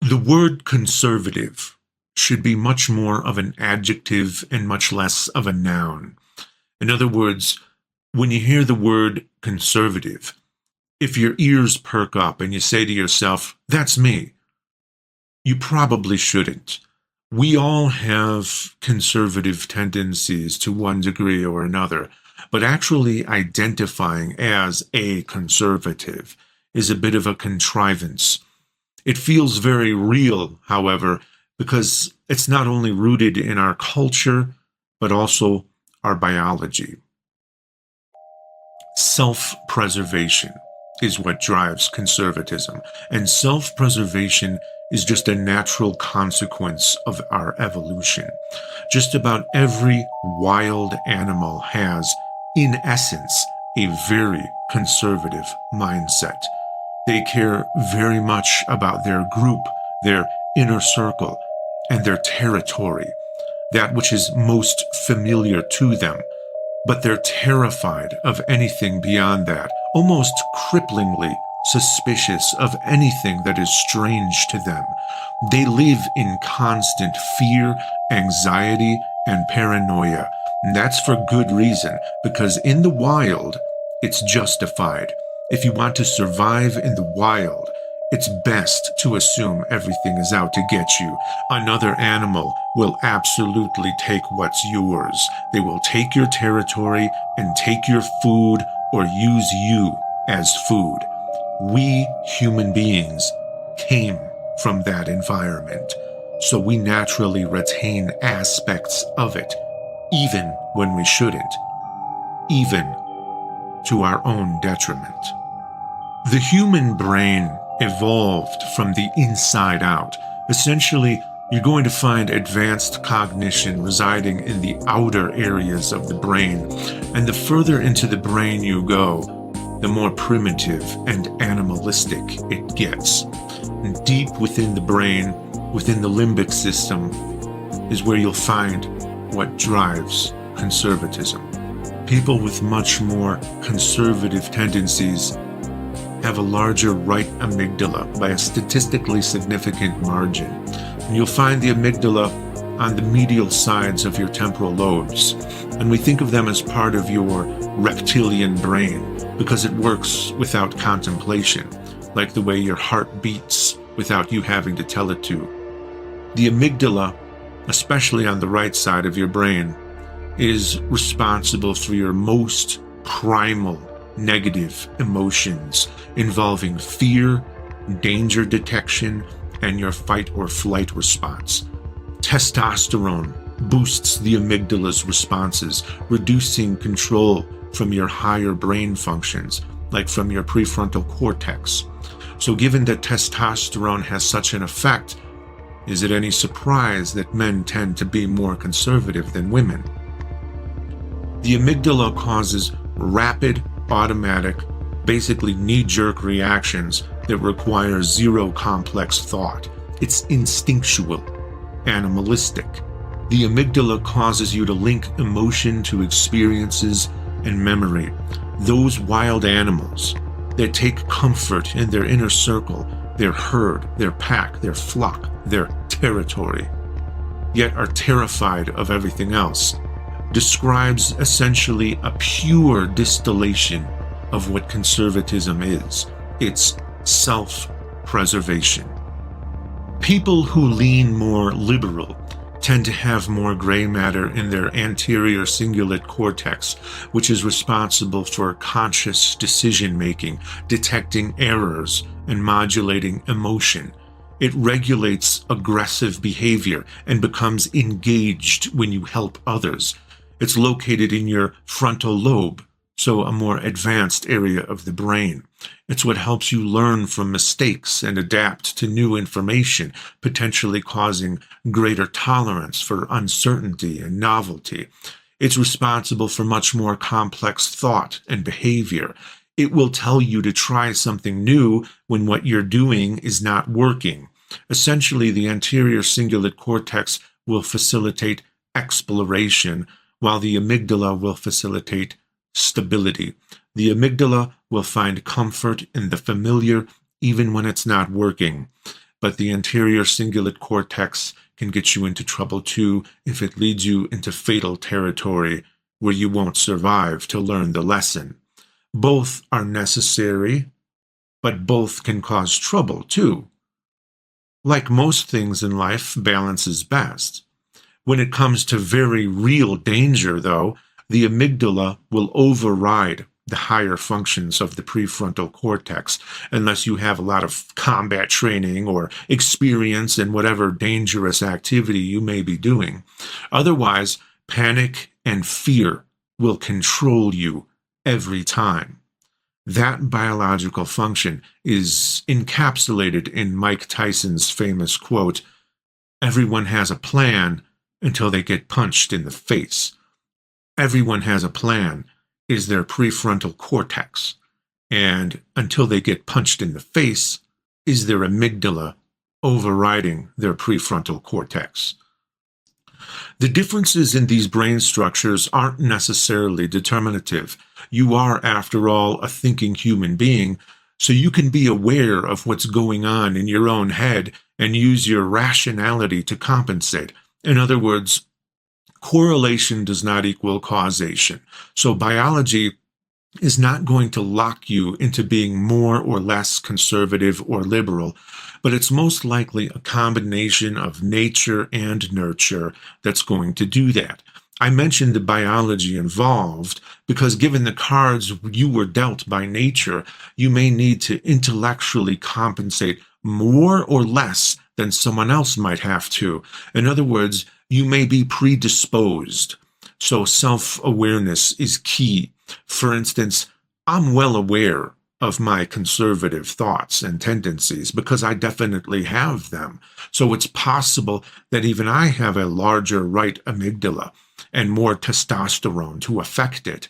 The word conservative should be much more of an adjective and much less of a noun. In other words, when you hear the word conservative, if your ears perk up and you say to yourself, "That's me," you probably shouldn't. We all have conservative tendencies to one degree or another, but actually identifying as a conservative is a bit of a contrivance. It feels very real, however, because it's not only rooted in our culture, but also our biology. Self-preservation is what drives conservatism, and self-preservation is just a natural consequence of our evolution. Just about every wild animal has, in essence, a very conservative mindset. They care very much about their group, their inner circle, and their territory, that which is most familiar to them. But they're terrified of anything beyond that, almost cripplingly suspicious of anything that is strange to them. They live in constant fear, anxiety, and paranoia. And that's for good reason, because in the wild, it's justified. If you want to survive in the wild, it's best to assume everything is out to get you. Another animal will absolutely take what's yours. They will take your territory and take your food or use you as food. We human beings came from that environment, so we naturally retain aspects of it, even when we shouldn't, even to our own detriment. The human brain evolved from the inside out. Essentially, you're going to find advanced cognition residing in the outer areas of the brain, and the further into the brain you go, the more primitive and animalistic it gets. And deep within the brain, within the limbic system, is where you'll find what drives conservatism. People with much more conservative tendencies have a larger right amygdala by a statistically significant margin. And you'll find the amygdala on the medial sides of your temporal lobes, and we think of them as part of your reptilian brain because it works without contemplation, like the way your heart beats without you having to tell it to. The amygdala, especially on the right side of your brain, is responsible for your most primal negative emotions involving fear, danger detection, and your fight or flight response. Testosterone boosts the amygdala's responses, reducing control from your higher brain functions, like from your prefrontal cortex. So given that testosterone has such an effect, is it any surprise that men tend to be more conservative than women? The amygdala causes rapid, automatic, basically knee-jerk reactions that require zero complex thought. It's instinctual, animalistic. The amygdala causes you to link emotion to experiences and memory. Those wild animals that take comfort in their inner circle, their herd, their pack, their flock, their territory, yet are terrified of everything else, describes essentially a pure distillation of what conservatism is. It's self-preservation. People who lean more liberal tend to have more gray matter in their anterior cingulate cortex, which is responsible for conscious decision-making, detecting errors, and modulating emotion. It regulates aggressive behavior and becomes engaged when you help others. It's located in your frontal lobe, so a more advanced area of the brain. It's what helps you learn from mistakes and adapt to new information, potentially causing greater tolerance for uncertainty and novelty. It's responsible for much more complex thought and behavior. It will tell you to try something new when what you're doing is not working. Essentially, the anterior cingulate cortex will facilitate exploration, while the amygdala will facilitate stability. The amygdala will find comfort in the familiar even when it's not working. but the anterior cingulate cortex can get you into trouble too if it leads you into fatal territory where you won't survive to learn the lesson. Both are necessary, but both can cause trouble too. Like most things in life, balance is best. When it comes to very real danger, though, the amygdala will override the higher functions of the prefrontal cortex, unless you have a lot of combat training or experience in whatever dangerous activity you may be doing. Otherwise, panic and fear will control you every time. That biological function is encapsulated in Mike Tyson's famous quote, "Everyone has a plan until they get punched in the face." Everyone has a plan is their prefrontal cortex, and until they get punched in the face is their amygdala overriding their prefrontal cortex. The differences in these brain structures aren't necessarily determinative. You are, after all, a thinking human being, so you can be aware of what's going on in your own head and use your rationality to compensate. In other words, correlation does not equal causation. So biology is not going to lock you into being more or less conservative or liberal, but it's most likely a combination of nature and nurture that's going to do that. I mentioned the biology involved because given the cards you were dealt by nature, you may need to intellectually compensate more or less than someone else might have to. In other words, you may be predisposed. So self-awareness is key. For instance, I'm well aware of my conservative thoughts and tendencies because I definitely have them. So it's possible that even I have a larger right amygdala and more testosterone to affect it.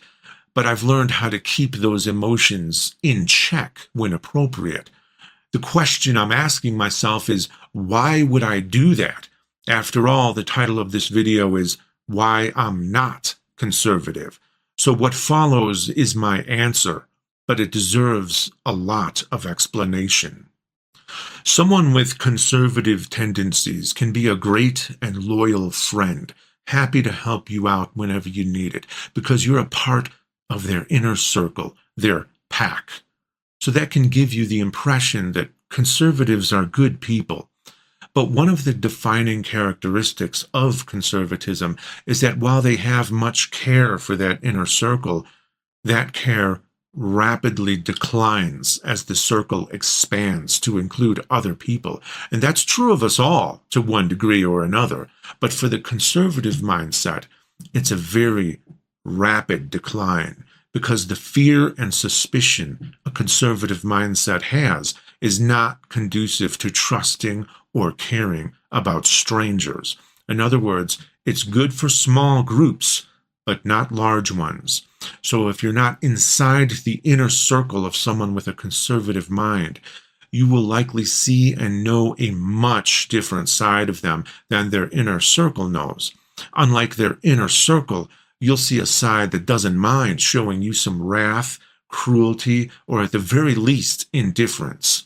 But I've learned how to keep those emotions in check when appropriate. The question I'm asking myself is, why would I do that? After all, the title of this video is Why I'm Not Conservative. So what follows is my answer, but it deserves a lot of explanation. Someone with conservative tendencies can be a great and loyal friend, happy to help you out whenever you need it, because you're a part of their inner circle, their pack. So that can give you the impression that conservatives are good people. But one of the defining characteristics of conservatism is that while they have much care for that inner circle, that care rapidly declines as the circle expands to include other people. And that's true of us all to one degree or another. But for the conservative mindset, it's a very rapid decline because the fear and suspicion a conservative mindset has is not conducive to trusting or caring about strangers. In other words, it's good for small groups, but not large ones. So if you're not inside the inner circle of someone with a conservative mind, you will likely see and know a much different side of them than their inner circle knows. Unlike their inner circle, you'll see a side that doesn't mind showing you some wrath, cruelty, or at the very least, indifference.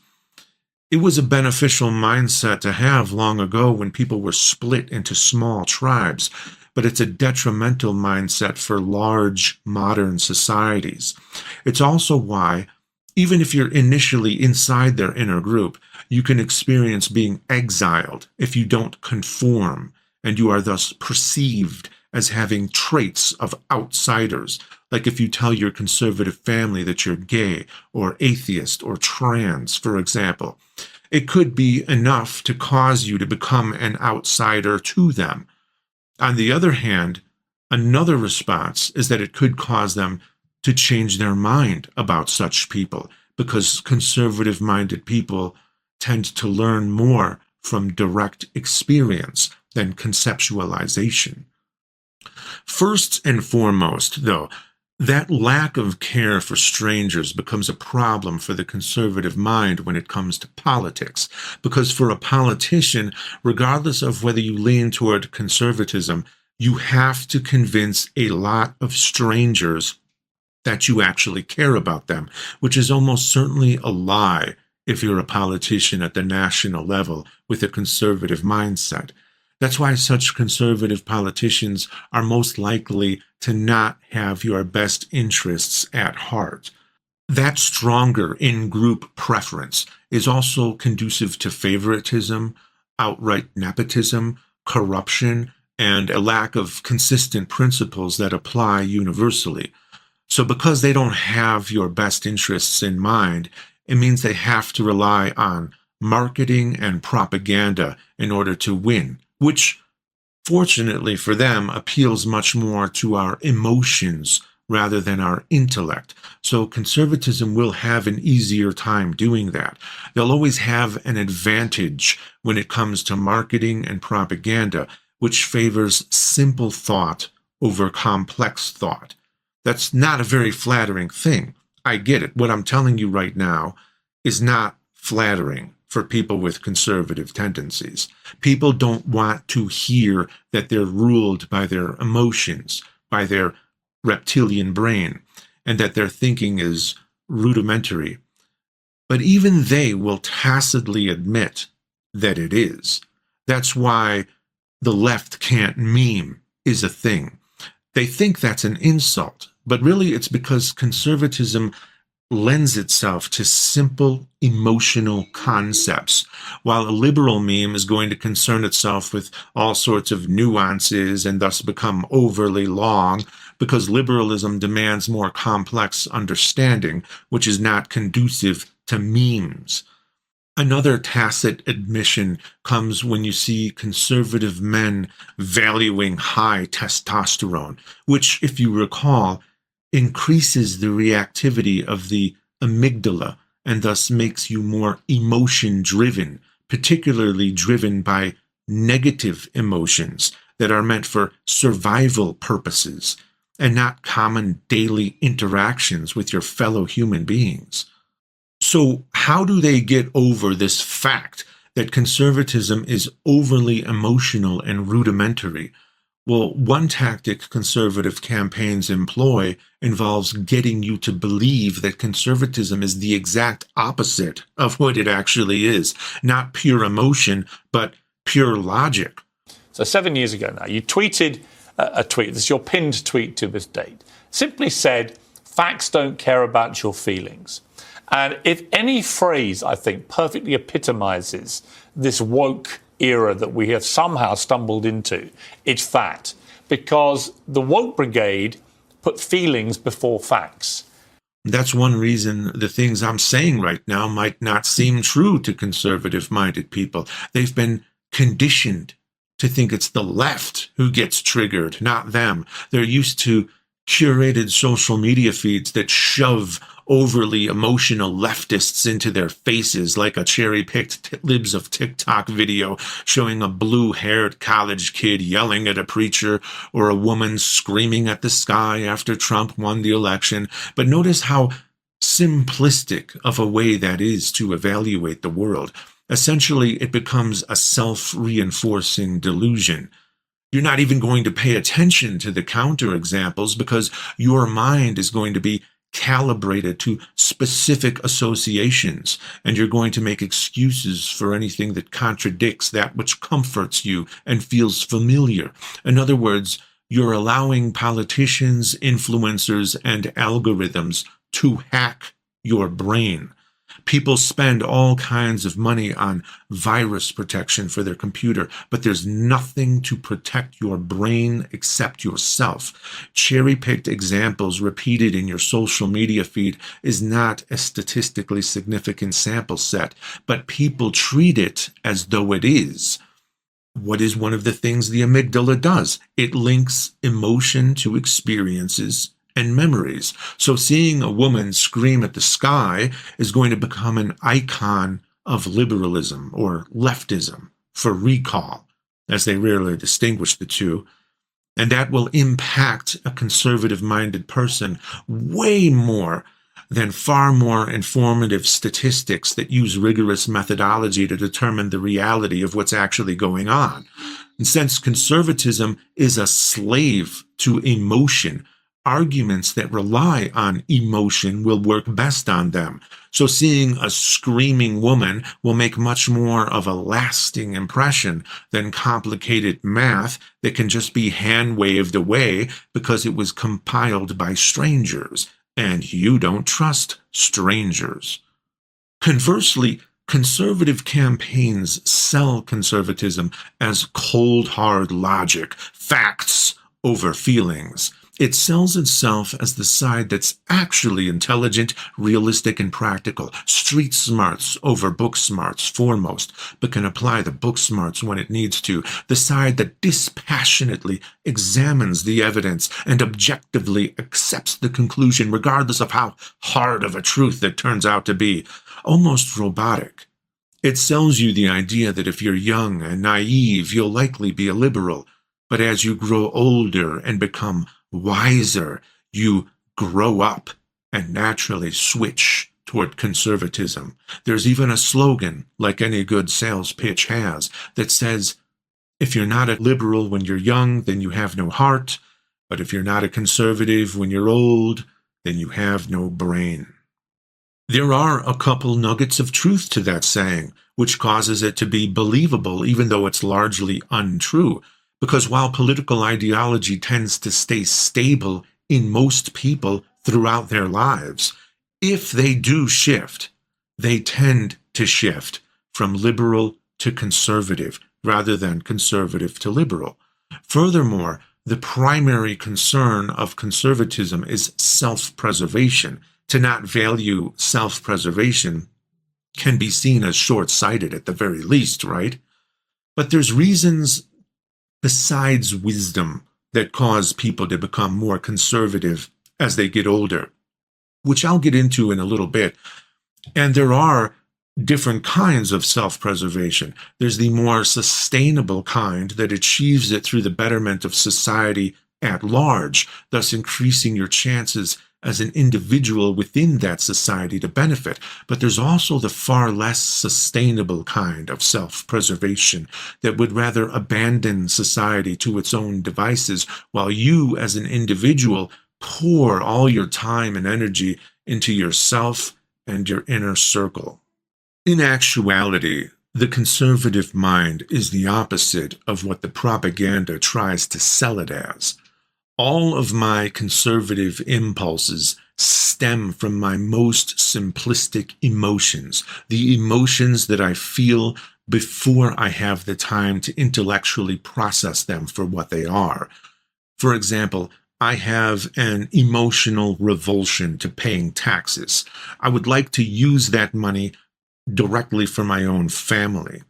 It was a beneficial mindset to have long ago when people were split into small tribes, but it's a detrimental mindset for large modern societies. It's also why, even if you're initially inside their inner group, you can experience being exiled if you don't conform, and you are thus perceived as having traits of outsiders, like if you tell your conservative family that you're gay or atheist or trans, for example. It could be enough to cause you to become an outsider to them. On the other hand, another response is that it could cause them to change their mind about such people, because conservative-minded people tend to learn more from direct experience than conceptualization. First and foremost, though, that lack of care for strangers becomes a problem for the conservative mind when it comes to politics, because for a politician, regardless of whether you lean toward conservatism, you have to convince a lot of strangers that you actually care about them, which is almost certainly a lie if you're a politician at the national level with a conservative mindset. That's why such conservative politicians are most likely to not have your best interests at heart. That stronger in-group preference is also conducive to favoritism, outright nepotism, corruption, and a lack of consistent principles that apply universally. So because they don't have your best interests in mind, it means they have to rely on marketing and propaganda in order to win, which, fortunately for them, appeals much more to our emotions rather than our intellect. So conservatism will have an easier time doing that. They'll always have an advantage when it comes to marketing and propaganda, which favors simple thought over complex thought. That's not a very flattering thing. I get it. What I'm telling you right now is not flattering for people with conservative tendencies. People don't want to hear that they're ruled by their emotions, by their reptilian brain, and that their thinking is rudimentary. But even they will tacitly admit that it is. That's why the left can't meme is a thing. They think that's an insult, but really it's because conservatism lends itself to simple emotional concepts, while a liberal meme is going to concern itself with all sorts of nuances and thus become overly long, because liberalism demands more complex understanding, which is not conducive to memes. Another tacit admission comes when you see conservative men valuing high testosterone, which, if you recall, increases the reactivity of the amygdala and thus makes you more emotion-driven, particularly driven by negative emotions that are meant for survival purposes and not common daily interactions with your fellow human beings. So how do they get over this fact that conservatism is overly emotional and rudimentary? Well, one tactic conservative campaigns employ involves getting you to believe that conservatism is the exact opposite of what it actually is. Not pure emotion, but pure logic. So 7 years ago now, you tweeted a tweet. This is your pinned tweet to this date. Simply said, facts don't care about your feelings. And if any phrase, I think, perfectly epitomizes this woke era that we have somehow stumbled into, it's that. Because the woke brigade put feelings before facts. That's one reason the things I'm saying right now might not seem true to conservative-minded people. They've been conditioned to think it's the left who gets triggered, not them. They're used to curated social media feeds that shove overly emotional leftists into their faces, like a cherry-picked Libs of TikTok video showing a blue-haired college kid yelling at a preacher or a woman screaming at the sky after Trump won the election. But notice how simplistic of a way that is to evaluate the world. Essentially, it becomes a self-reinforcing delusion. You're not even going to pay attention to the counterexamples because your mind is going to be calibrated to specific associations, and you're going to make excuses for anything that contradicts that which comforts you and feels familiar. In other words, you're allowing politicians, influencers, and algorithms to hack your brain. People spend all kinds of money on virus protection for their computer, but there's nothing to protect your brain except yourself. Cherry-picked examples repeated in your social media feed is not a statistically significant sample set, but people treat it as though it is. What is one of the things the amygdala does? It links emotion to experiences and memories. So seeing a woman scream at the sky is going to become an icon of liberalism or leftism for recall, as they rarely distinguish the two. And that will impact a conservative-minded person way more than far more informative statistics that use rigorous methodology to determine the reality of what's actually going on. And since conservatism is a slave to emotion, arguments that rely on emotion will work best on them. So seeing a screaming woman will make much more of a lasting impression than complicated math that can just be hand-waved away because it was compiled by strangers, and you don't trust strangers. Conversely, conservative campaigns sell conservatism as cold, hard logic, facts over feelings. It sells itself as the side that's actually intelligent, realistic, and practical. Street smarts over book smarts foremost, but can apply the book smarts when it needs to. The side that dispassionately examines the evidence and objectively accepts the conclusion regardless of how hard of a truth it turns out to be. Almost robotic. It sells you the idea that if you're young and naive, you'll likely be a liberal. But as you grow older and become wiser, you grow up and naturally switch toward conservatism. There's even a slogan, like any good sales pitch has, that says, if you're not a liberal when you're young, then you have no heart. But if you're not a conservative when you're old, then you have no brain. There are a couple nuggets of truth to that saying, which causes it to be believable even though it's largely untrue. Because while political ideology tends to stay stable in most people throughout their lives, if they do shift, they tend to shift from liberal to conservative rather than conservative to liberal. Furthermore, the primary concern of conservatism is self-preservation. To not value self-preservation can be seen as short-sighted at the very least, right? But there's reasons besides wisdom that cause people to become more conservative as they get older, which I'll get into in a little bit. And there are different kinds of self-preservation. There's the more sustainable kind that achieves it through the betterment of society at large, thus increasing your chances as an individual within that society to benefit. But there's also the far less sustainable kind of self-preservation that would rather abandon society to its own devices while you as an individual pour all your time and energy into yourself and your inner circle. In actuality, the conservative mind is the opposite of what the propaganda tries to sell it as. All of my conservative impulses stem from my most simplistic emotions, the emotions that I feel before I have the time to intellectually process them for what they are. For example, I have an emotional revulsion to paying taxes. I would like to use that money directly for my own family.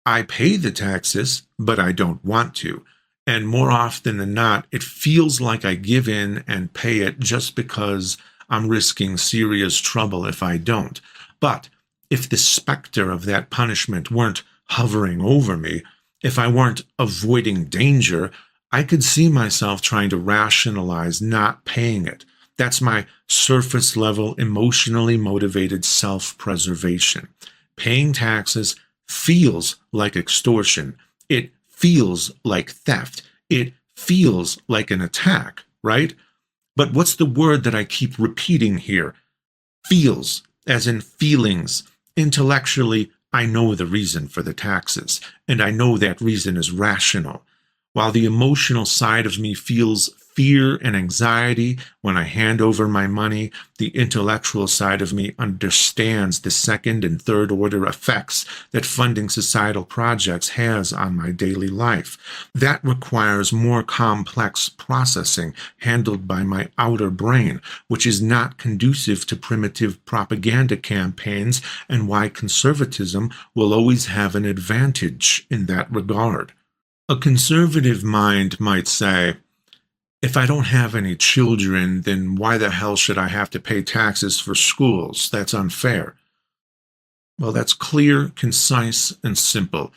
I pay the taxes, but I don't want to. And more often than not, it feels like I give in and pay it just because I'm risking serious trouble if I don't. But if the specter of that punishment weren't hovering over me, if I weren't avoiding danger, I could see myself trying to rationalize not paying it. That's my surface-level, emotionally motivated self-preservation. Paying taxes feels like extortion. It feels like theft. It feels like an attack, right? But what's the word that I keep repeating here? Feels, as in feelings. Intellectually, I know the reason for the taxes, and I know that reason is rational. While the emotional side of me feels fear and anxiety when I hand over my money, the intellectual side of me understands the second and third order effects that funding societal projects has on my daily life. That requires more complex processing handled by my outer brain, which is not conducive to primitive propaganda campaigns and why conservatism will always have an advantage in that regard. A conservative mind might say, if I don't have any children, then why the hell should I have to pay taxes for schools? That's unfair. Well, that's clear, concise, and simple.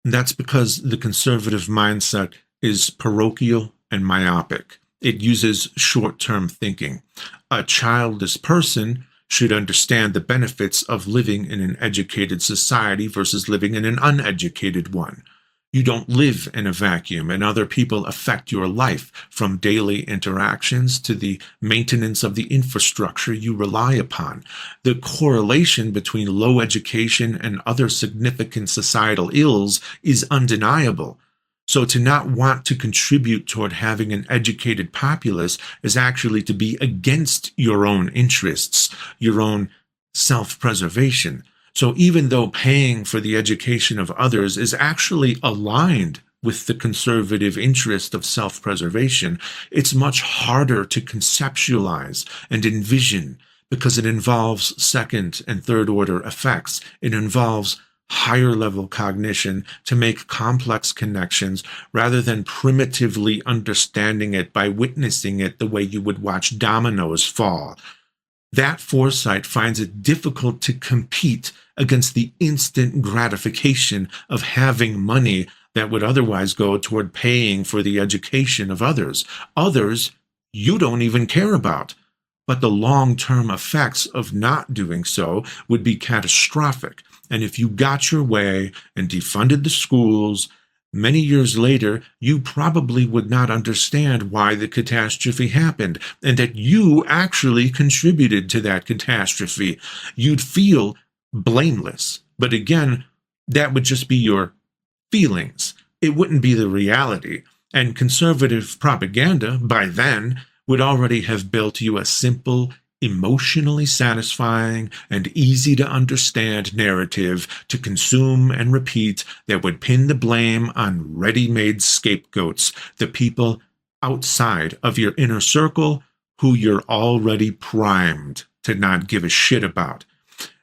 And that's because the conservative mindset is parochial and myopic. It uses short-term thinking. A childless person should understand the benefits of living in an educated society versus living in an uneducated one. You don't live in a vacuum, and other people affect your life, from daily interactions to the maintenance of the infrastructure you rely upon. The correlation between low education and other significant societal ills is undeniable. So to not want to contribute toward having an educated populace is actually to be against your own interests, your own self-preservation. So even though paying for the education of others is actually aligned with the conservative interest of self-preservation, it's much harder to conceptualize and envision because it involves second and third order effects. It involves higher level cognition to make complex connections rather than primitively understanding it by witnessing it the way you would watch dominoes fall. That foresight finds it difficult to compete against the instant gratification of having money that would otherwise go toward paying for the education of others. Others you don't even care about. But the long-term effects of not doing so would be catastrophic. And if you got your way and defunded the schools, many years later, you probably would not understand why the catastrophe happened and that you actually contributed to that catastrophe. You'd feel blameless. But again, that would just be your feelings. It wouldn't be the reality. And conservative propaganda, by then, would already have built you a simple, emotionally satisfying, and easy to understand narrative to consume and repeat that would pin the blame on ready-made scapegoats, the people outside of your inner circle who you're already primed to not give a shit about.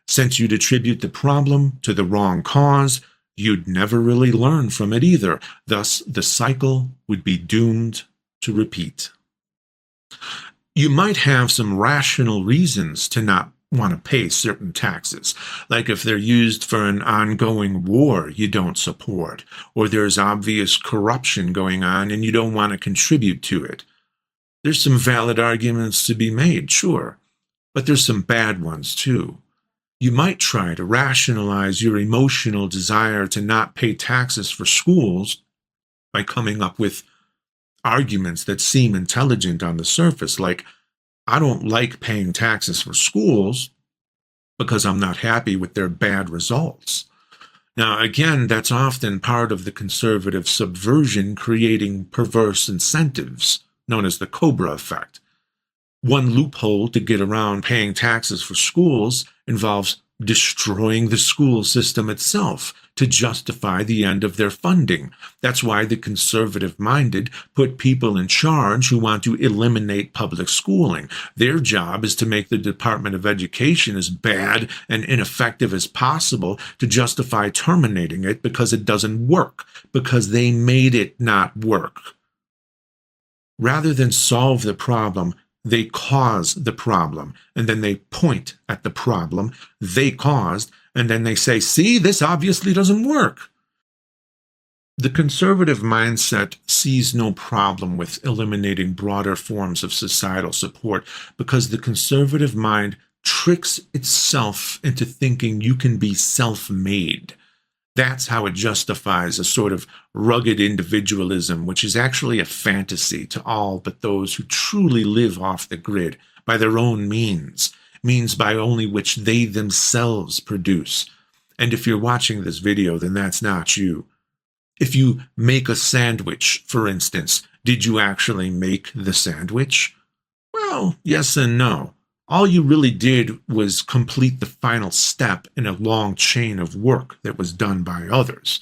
Since you'd attribute the problem to the wrong cause, you'd never really learn from it either. Thus, the cycle would be doomed to repeat. You might have some rational reasons to not want to pay certain taxes, like if they're used for an ongoing war you don't support, or there's obvious corruption going on and you don't want to contribute to it. There's some valid arguments to be made, sure, but there's some bad ones too. You might try to rationalize your emotional desire to not pay taxes for schools by coming up with arguments that seem intelligent on the surface, like, I don't like paying taxes for schools because I'm not happy with their bad results. Now, again, that's often part of the conservative subversion creating perverse incentives, known as the Cobra effect. One loophole to get around paying taxes for schools involves destroying the school system itself to justify the end of their funding. That's why the conservative-minded put people in charge who want to eliminate public schooling. Their job is to make the Department of Education as bad and ineffective as possible to justify terminating it because it doesn't work, because they made it not work. Rather than solve the problem, they cause the problem, and then they point at the problem they caused, and then they say, see, this obviously doesn't work. The conservative mindset sees no problem with eliminating broader forms of societal support because the conservative mind tricks itself into thinking you can be self-made. That's how it justifies a sort of rugged individualism, which is actually a fantasy to all but those who truly live off the grid by their own means by only which they themselves produce. And if you're watching this video, then that's not you. If you make a sandwich, for instance, did you actually make the sandwich? Well, yes and no. All you really did was complete the final step in a long chain of work that was done by others.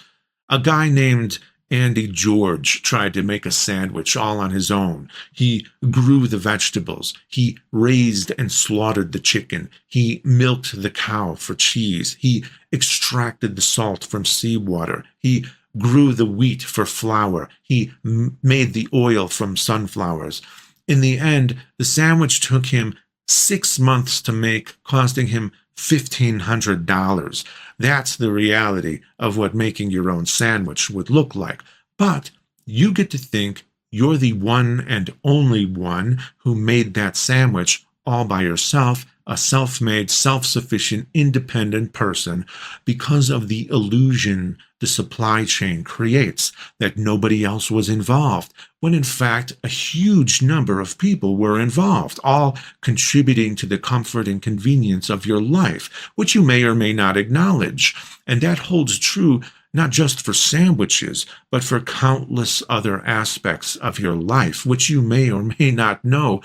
A guy named Andy George tried to make a sandwich all on his own. He grew the vegetables. He raised and slaughtered the chicken. He milked the cow for cheese. He extracted the salt from seawater. He grew the wheat for flour. He made the oil from sunflowers. In the end, the sandwich took him 6 months to make, costing him $1,500. That's the reality of what making your own sandwich would look like. But you get to think you're the one and only one who made that sandwich all by yourself, a self-made, self-sufficient, independent person, because of the illusion the supply chain creates that nobody else was involved, when in fact a huge number of people were involved, all contributing to the comfort and convenience of your life, which you may or may not acknowledge. And that holds true not just for sandwiches, but for countless other aspects of your life, which you may or may not know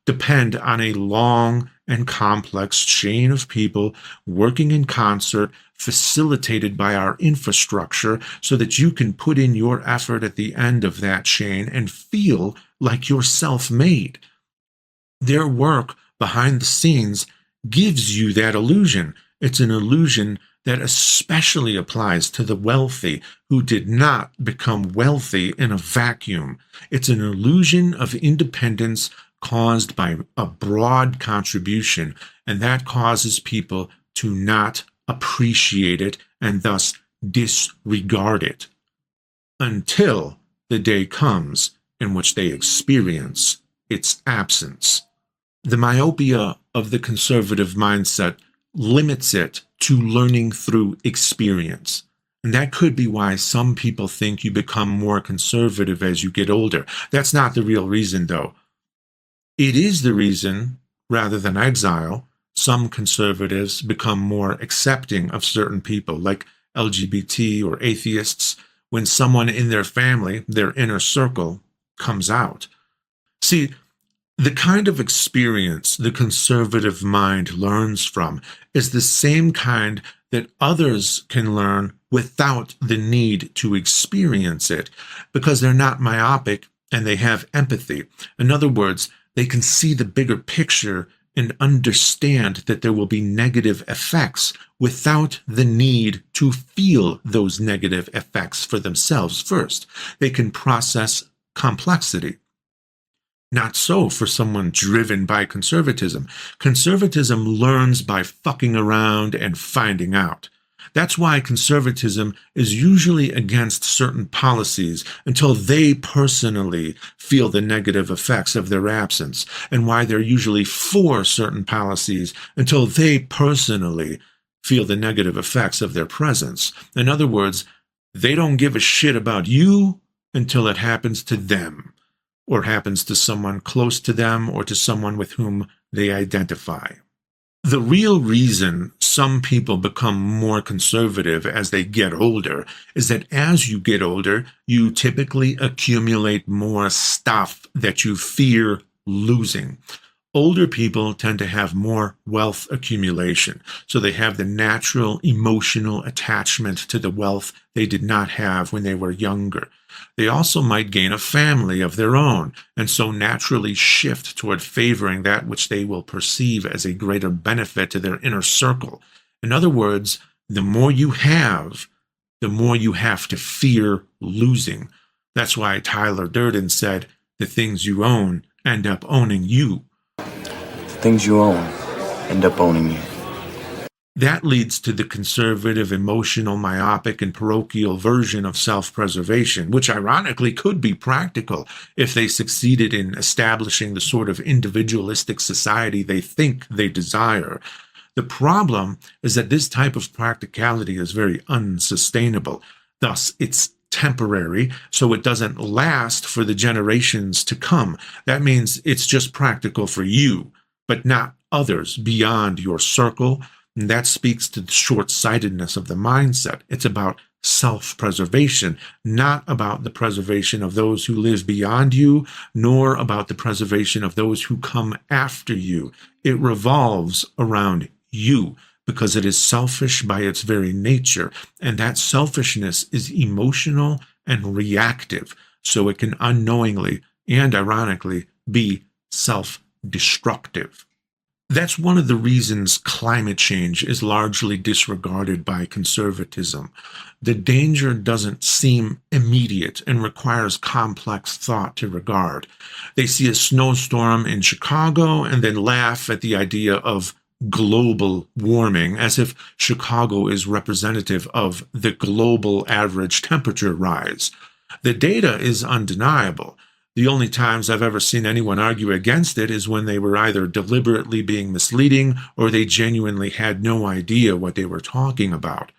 depend on a long and complex chain of people working in concert, facilitated by our infrastructure, so that you can put in your effort at the end of that chain and feel like you're self-made. Their work behind the scenes gives you that illusion. It's an illusion that especially applies to the wealthy who did not become wealthy in a vacuum. It's an illusion of independence caused by a broad contribution, and that causes people to not appreciate it and thus disregard it until the day comes in which they experience its absence. The myopia of the conservative mindset limits it to learning through experience. And that could be why some people think you become more conservative as you get older. That's not the real reason, though. It is the reason, rather than exile, some conservatives become more accepting of certain people, like LGBT or atheists, when someone in their family, their inner circle, comes out. See, the kind of experience the conservative mind learns from is the same kind that others can learn without the need to experience it, because they're not myopic and they have empathy. In other words, they can see the bigger picture and understand that there will be negative effects without the need to feel those negative effects for themselves first. They can process complexity. Not so for someone driven by conservatism. Conservatism learns by fucking around and finding out. That's why conservatism is usually against certain policies until they personally feel the negative effects of their absence, and why they're usually for certain policies until they personally feel the negative effects of their presence. In other words, they don't give a shit about you until it happens to them, or happens to someone close to them, or to someone with whom they identify. The real reason some people become more conservative as they get older is that as you get older, you typically accumulate more stuff that you fear losing. Older people tend to have more wealth accumulation, so they have the natural emotional attachment to the wealth they did not have when they were younger. They also might gain a family of their own, and so naturally shift toward favoring that which they will perceive as a greater benefit to their inner circle. In other words, the more you have, the more you have to fear losing. That's why Tyler Durden said, "The things you own end up owning you." The things you own end up owning you. That leads to the conservative, emotional, myopic, and parochial version of self-preservation, which ironically could be practical if they succeeded in establishing the sort of individualistic society they think they desire. The problem is that this type of practicality is very unsustainable. Thus, it's temporary, so it doesn't last for the generations to come. That means it's just practical for you, but not others beyond your circle. And that speaks to the short-sightedness of the mindset. It's about self-preservation, not about the preservation of those who live beyond you, nor about the preservation of those who come after you. It revolves around you because it is selfish by its very nature, and that selfishness is emotional and reactive, so it can unknowingly and ironically be self-destructive. That's one of the reasons climate change is largely disregarded by conservatism. The danger doesn't seem immediate and requires complex thought to regard. They see a snowstorm in Chicago and then laugh at the idea of global warming, as if Chicago is representative of the global average temperature rise. The data is undeniable. The only times I've ever seen anyone argue against it is when they were either deliberately being misleading or they genuinely had no idea what they were talking about.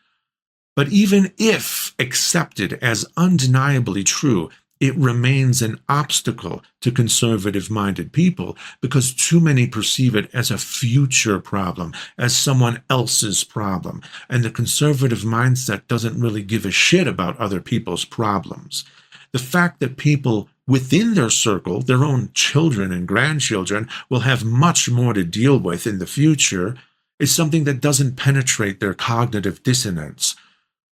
But even if accepted as undeniably true, it remains an obstacle to conservative-minded people because too many perceive it as a future problem, as someone else's problem, and the conservative mindset doesn't really give a shit about other people's problems. The fact that people within their circle, their own children and grandchildren, will have much more to deal with in the future is something that doesn't penetrate their cognitive dissonance.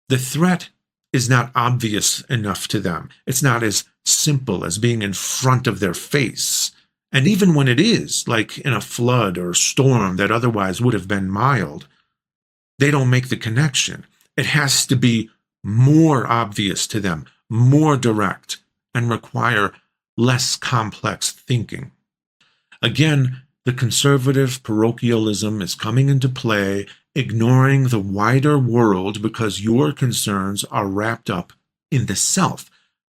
The threat is not obvious enough to them. It's not as simple as being in front of their face. And even when it is, like in a flood or storm that otherwise would have been mild, they don't make the connection. It has to be more obvious to them, more direct, and require less complex thinking. Again, the conservative parochialism is coming into play, ignoring the wider world because your concerns are wrapped up in the self.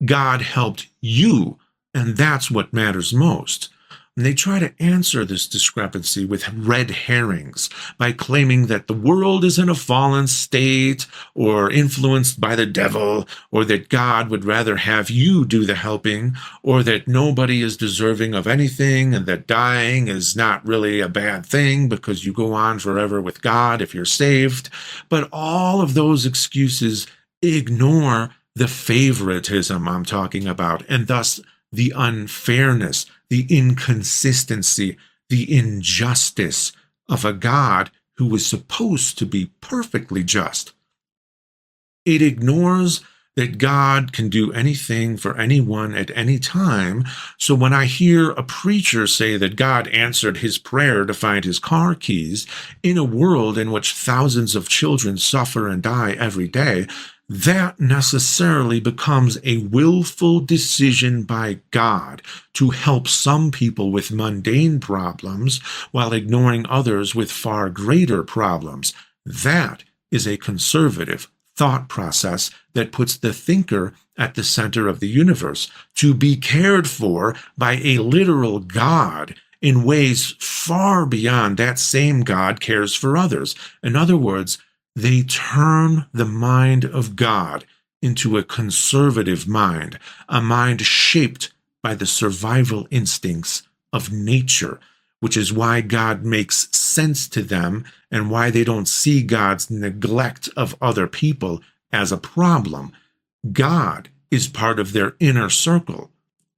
God helped you, and that's what matters most. And they try to answer this discrepancy with red herrings by claiming that the world is in a fallen state or influenced by the devil, or that God would rather have you do the helping, or that nobody is deserving of anything and that dying is not really a bad thing because you go on forever with God if you're saved. But all of those excuses ignore the favoritism I'm talking about, and thus the unfairness, the inconsistency, the injustice of a God who was supposed to be perfectly just. It ignores that God can do anything for anyone at any time, so when I hear a preacher say that God answered his prayer to find his car keys in a world in which thousands of children suffer and die every day, that necessarily becomes a willful decision by God to help some people with mundane problems while ignoring others with far greater problems. That is a conservative thought process that puts the thinker at the center of the universe, to be cared for by a literal God in ways far beyond that same God cares for others. In other words, they turn the mind of God into a conservative mind, a mind shaped by the survival instincts of nature, which is why God makes sense to them and why they don't see God's neglect of other people as a problem. God is part of their inner circle.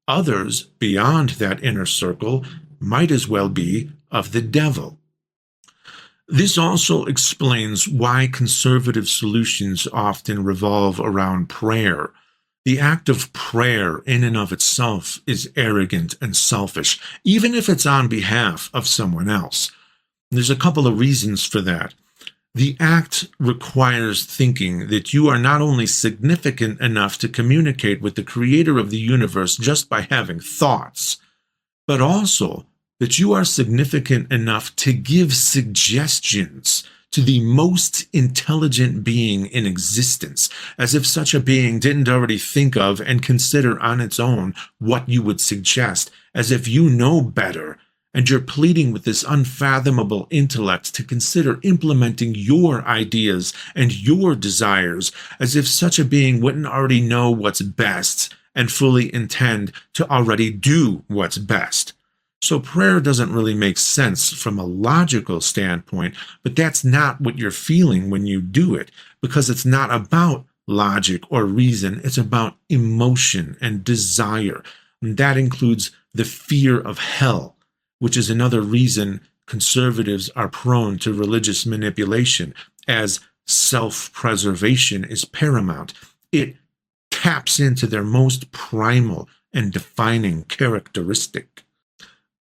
Others beyond that inner circle might as well be of the devil. This also explains why conservative solutions often revolve around prayer. The act of prayer in and of itself is arrogant and selfish, even if it's on behalf of someone else. There's a couple of reasons for that. The act requires thinking that you are not only significant enough to communicate with the creator of the universe just by having thoughts, but also that you are significant enough to give suggestions to the most intelligent being in existence, as if such a being didn't already think of and consider on its own what you would suggest, as if you know better, and you're pleading with this unfathomable intellect to consider implementing your ideas and your desires, as if such a being wouldn't already know what's best and fully intend to already do what's best. So prayer doesn't really make sense from a logical standpoint, but that's not what you're feeling when you do it, because it's not about logic or reason. It's about emotion and desire. And that includes the fear of hell, which is another reason conservatives are prone to religious manipulation, as self-preservation is paramount. It taps into their most primal and defining characteristic.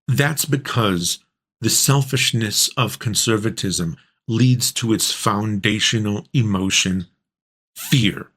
That's because the selfishness of conservatism leads to its foundational emotion, fear.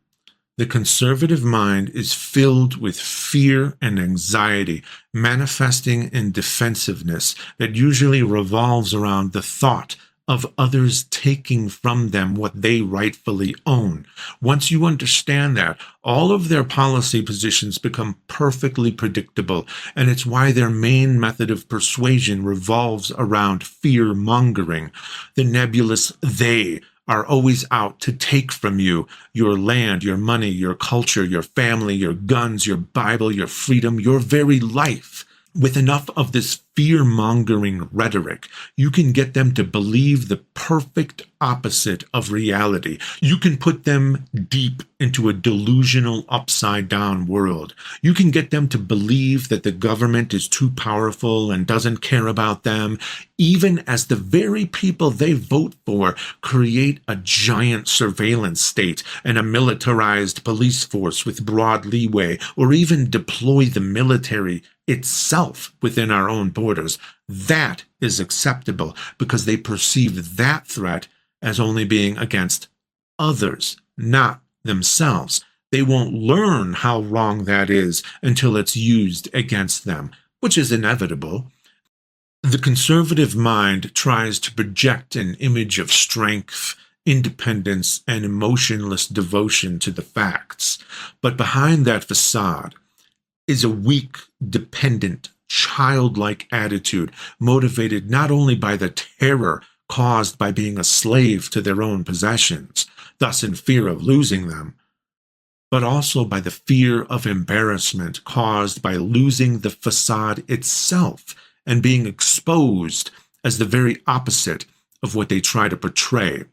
The conservative mind is filled with fear and anxiety, manifesting in defensiveness that usually revolves around the thought of others taking from them what they rightfully own. Once you understand that, all of their policy positions become perfectly predictable, and it's why their main method of persuasion revolves around fear-mongering. The nebulous they are always out to take from you your land, your money, your culture, your family, your guns, your Bible, your freedom, your very life. With enough of this fear-mongering rhetoric, you can get them to believe the perfect opposite of reality. You can put them deep into a delusional upside-down world. You can get them to believe that the government is too powerful and doesn't care about them, even as the very people they vote for create a giant surveillance state and a militarized police force with broad leeway, or even deploy the military itself within our own borders. That is acceptable because they perceive that threat as only being against others, not themselves. They won't learn how wrong that is until it's used against them, which is inevitable. The conservative mind tries to project an image of strength, independence, and emotionless devotion to the facts, but behind that facade is a weak, dependent, childlike attitude motivated not only by the terror caused by being a slave to their own possessions, thus in fear of losing them, but also by the fear of embarrassment caused by losing the facade itself and being exposed as the very opposite of what they try to portray.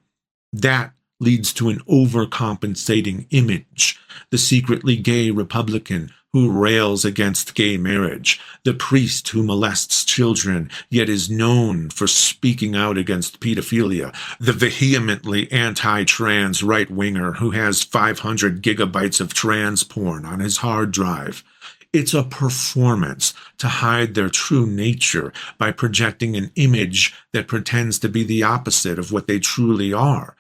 That leads to an overcompensating image. The secretly gay Republican who rails against gay marriage, the priest who molests children yet is known for speaking out against pedophilia, the vehemently anti-trans right-winger who has 500 gigabytes of trans porn on his hard drive. It's a performance to hide their true nature by projecting an image that pretends to be the opposite of what they truly are.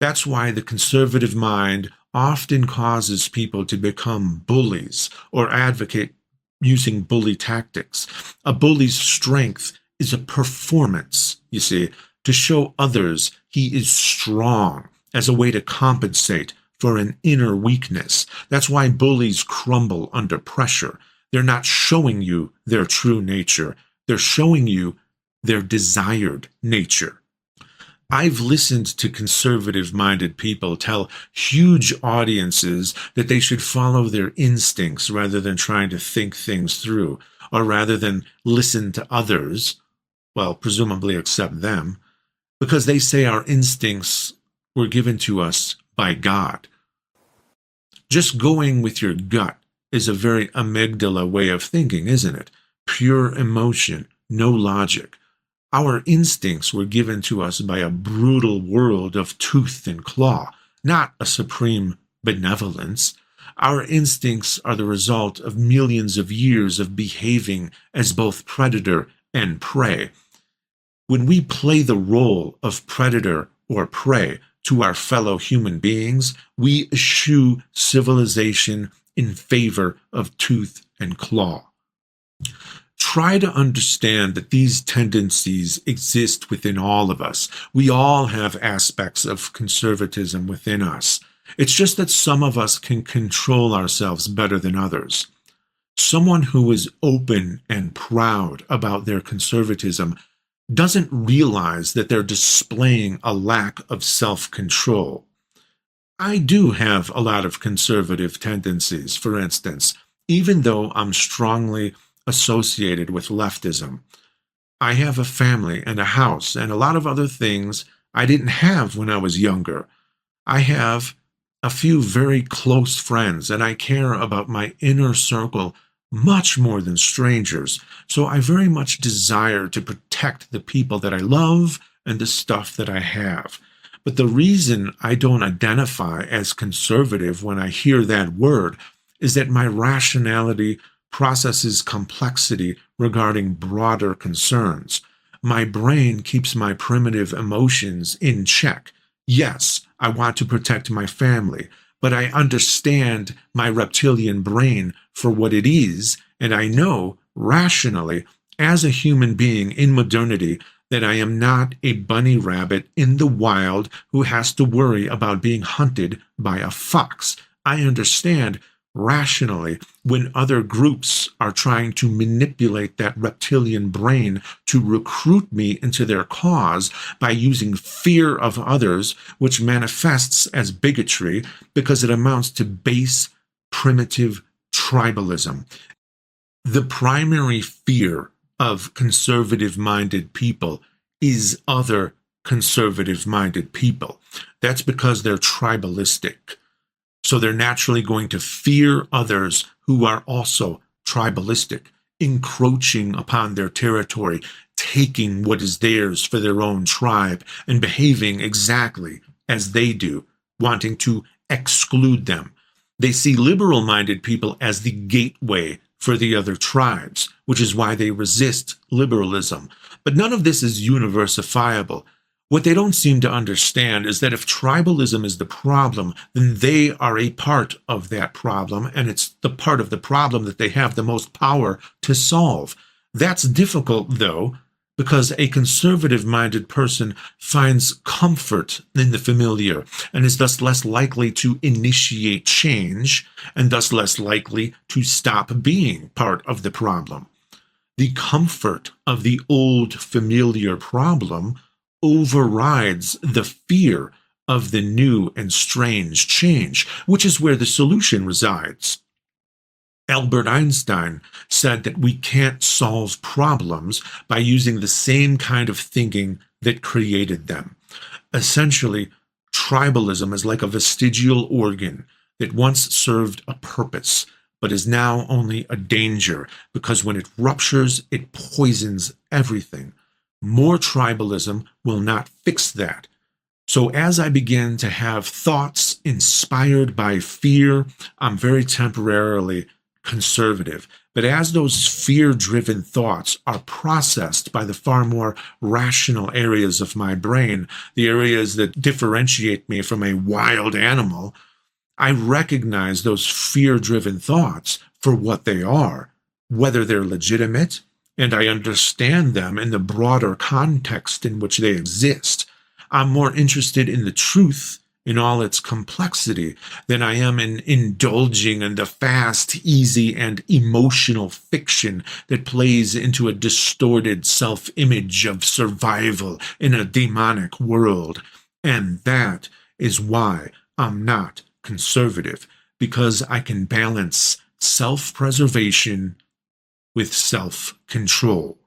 That's why the conservative mind often causes people to become bullies or advocate using bully tactics. A bully's strength is a performance, you see, to show others he is strong as a way to compensate for an inner weakness. That's why bullies crumble under pressure. They're not showing you their true nature. They're showing you their desired nature. I've listened to conservative-minded people tell huge audiences that they should follow their instincts rather than trying to think things through, or rather than listen to others, well, presumably accept them, because they say our instincts were given to us by God. Just going with your gut is a very amygdala way of thinking, isn't it? Pure emotion, no logic. Our instincts were given to us by a brutal world of tooth and claw, not a supreme benevolence. Our instincts are the result of millions of years of behaving as both predator and prey. When we play the role of predator or prey to our fellow human beings, we eschew civilization in favor of tooth and claw. Try to understand that these tendencies exist within all of us. We all have aspects of conservatism within us. It's just that some of us can control ourselves better than others. Someone who is open and proud about their conservatism doesn't realize that they're displaying a lack of self-control. I do have a lot of conservative tendencies, for instance, even though I'm strongly associated with leftism. I have a family and a house and a lot of other things I didn't have when I was younger. I have a few very close friends, and I care about my inner circle much more than strangers, so I very much desire to protect the people that I love and the stuff that I have. But the reason I don't identify as conservative when I hear that word is that my rationality processes complexity regarding broader concerns. My brain keeps my primitive emotions in check. Yes, I want to protect my family, but I understand my reptilian brain for what it is, and I know, rationally, as a human being in modernity, that I am not a bunny rabbit in the wild who has to worry about being hunted by a fox. I understand rationally when other groups are trying to manipulate that reptilian brain to recruit me into their cause by using fear of others, which manifests as bigotry because it amounts to base, primitive tribalism. The primary fear of conservative-minded people is other conservative-minded people. That's because they're tribalistic. So they're naturally going to fear others who are also tribalistic, encroaching upon their territory, taking what is theirs for their own tribe, and behaving exactly as they do, wanting to exclude them. They see liberal-minded people as the gateway for the other tribes, which is why they resist liberalism. But none of this is universifiable. What they don't seem to understand is that if tribalism is the problem, then they are a part of that problem, and it's the part of the problem that they have the most power to solve. That's difficult, though, because a conservative-minded person finds comfort in the familiar and is thus less likely to initiate change and thus less likely to stop being part of the problem. The comfort of the old familiar problem overrides the fear of the new and strange change, which is where the solution resides. Albert Einstein said that we can't solve problems by using the same kind of thinking that created them. Essentially, tribalism is like a vestigial organ that once served a purpose, but is now only a danger, because when it ruptures, it poisons everything. More tribalism will not fix that. So as I begin to have thoughts inspired by fear, I'm very temporarily conservative. But as those fear-driven thoughts are processed by the far more rational areas of my brain, the areas that differentiate me from a wild animal, I recognize those fear-driven thoughts for what they are, whether they're legitimate, and I understand them in the broader context in which they exist. I'm more interested in the truth in all its complexity than I am in indulging in the fast, easy, and emotional fiction that plays into a distorted self-image of survival in a demonic world. And that is why I'm not conservative, because I can balance self-preservation with self-control.